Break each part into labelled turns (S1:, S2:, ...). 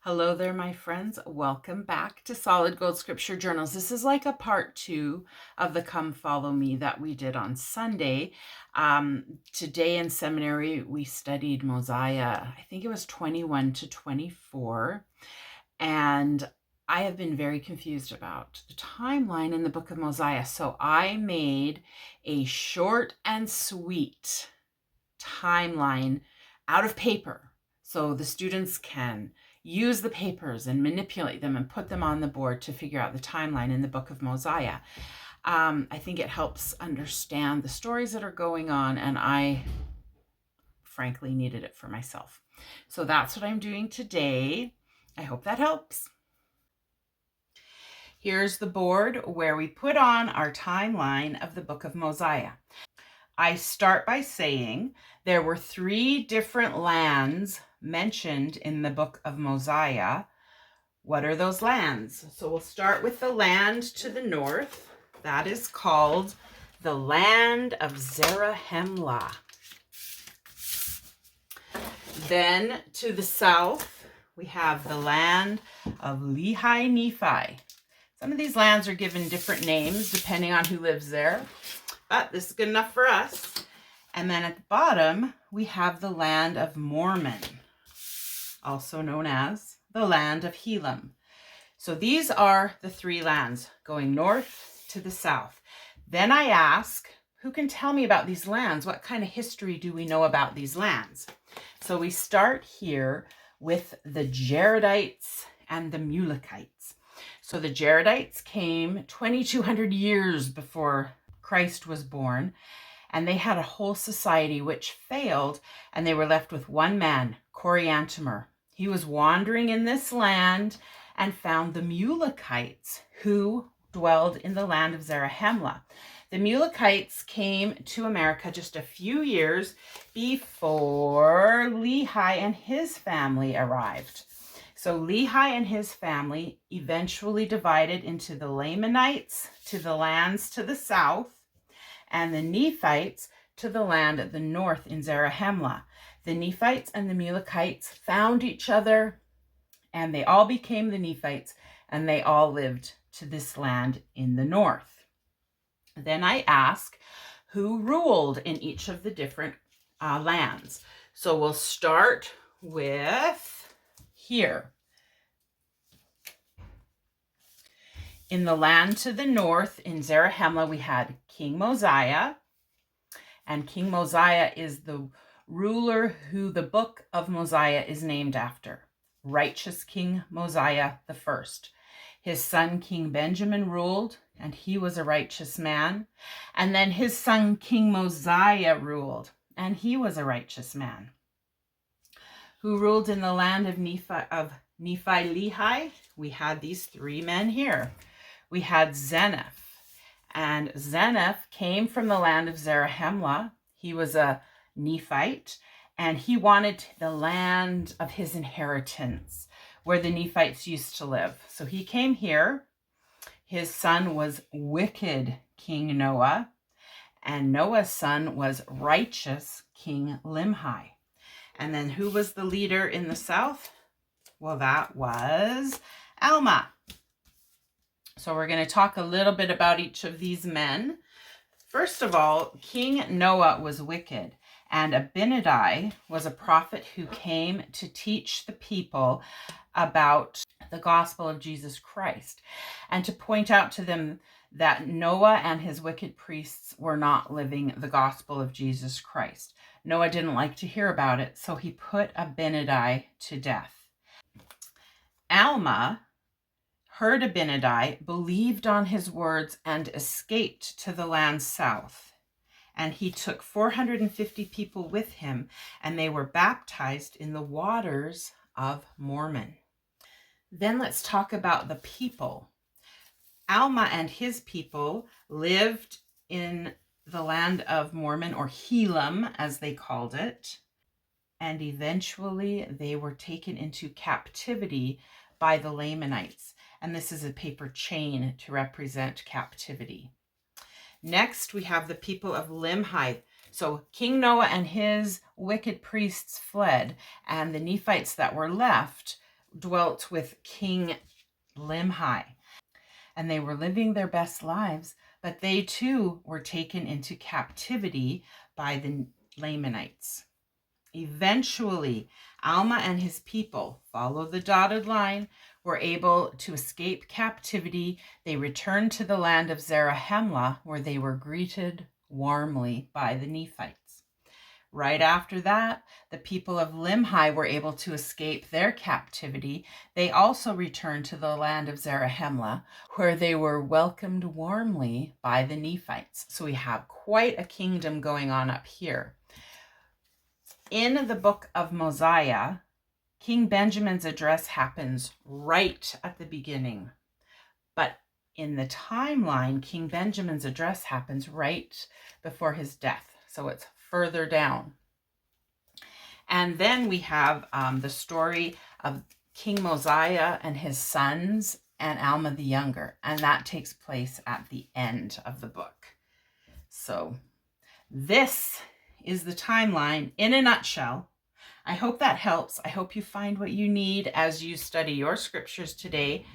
S1: Hello there, my friends. Welcome back to Solid Gold Scripture Journals. This is like a part 2 of the Come Follow Me that we did on Sunday. Today in seminary, we studied Mosiah. I think it was 21 to 24. And I have been very confused about the timeline in the Book of Mosiah. So I made a short and sweet timeline out of paper so the students can use the papers and manipulate them and put them on the board to figure out the timeline in the Book of Mosiah. I think it helps understand the stories that are going on, and I frankly needed it for myself. So that's what I'm doing today. I hope that helps. Here's the board where we put on our timeline of the Book of Mosiah. I start by saying there were 3 different lands mentioned in the Book of Mosiah. What are those lands? So we'll start with the land to the north. That is called the land of Zarahemla. Then to the south, we have the land of Lehi Nephi. Some of these lands are given different names depending on who lives there, but this is good enough for us. And then at the bottom, we have the land of Mormon, also known as the land of Helam. So these are the 3 lands going north to the south. Then I ask, who can tell me about these lands? What kind of history do we know about these lands? So we start here with the Jaredites and the Mulekites. So the Jaredites came 2,200 years before Christ was born, and they had a whole society which failed, and they were left with one man, Coriantumr. He was wandering in this land and found the Mulekites, who dwelled in the land of Zarahemla. The Mulekites came to America just a few years before Lehi and his family arrived. So Lehi and his family eventually divided into the Lamanites to the lands to the south, and the Nephites to the land at the north in Zarahemla. The Nephites and the Mulekites found each other, and they all became the Nephites, and they all lived to this land in the north. Then I ask, who ruled in each of the different lands? So we'll start with here. In the land to the north in Zarahemla, we had King Mosiah, and King Mosiah is the ruler who the Book of Mosiah is named after, righteous King Mosiah the first. His son King Benjamin ruled, and he was a righteous man. And then his son King Mosiah ruled, and he was a righteous man. Who ruled in the land of Nephi-Lehi? We had these 3 men here. We had Zeniff, and Zeniff came from the land of Zarahemla. He was a Nephite, and he wanted the land of his inheritance, where the Nephites used to live. So he came here. His son was wicked King Noah, and Noah's son was righteous King Limhi. And then who was the leader in the south? Well, that was Alma. So we're going to talk a little bit about each of these men. First of all, King Noah was wicked, and Abinadi was a prophet who came to teach the people about the gospel of Jesus Christ, and to point out to them that Noah and his wicked priests were not living the gospel of Jesus Christ. Noah didn't like to hear about it, so he put Abinadi to death. Alma heard Abinadi, believed on his words, and escaped to the land south. And he took 450 people with him, and they were baptized in the waters of Mormon. Then let's talk about the people. Alma and his people lived in the land of Mormon, or Helam, as they called it. And eventually they were taken into captivity by the Lamanites. And this is a paper chain to represent captivity. Next, we have the people of Limhi. So King Noah and his wicked priests fled, and the Nephites that were left dwelt with King Limhi, and they were living their best lives, but they too were taken into captivity by the Lamanites. Eventually, Alma and his people, follow the dotted line, were able to escape captivity. They returned to the land of Zarahemla, where they were greeted warmly by the Nephites. Right after that, the people of Limhi were able to escape their captivity. They also returned to the land of Zarahemla, where they were welcomed warmly by the Nephites. So we have quite a kingdom going on up here. In the Book of Mosiah, King Benjamin's address happens right at the beginning. But in the timeline, King Benjamin's address happens right before his death. So it's further down. And then we have the story of King Mosiah and his sons and Alma the Younger. And that takes place at the end of the book. So this is the timeline in a nutshell. I hope that helps. I hope you find what you need as you study your scriptures today.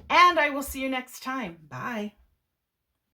S1: And I will see you next time. Bye.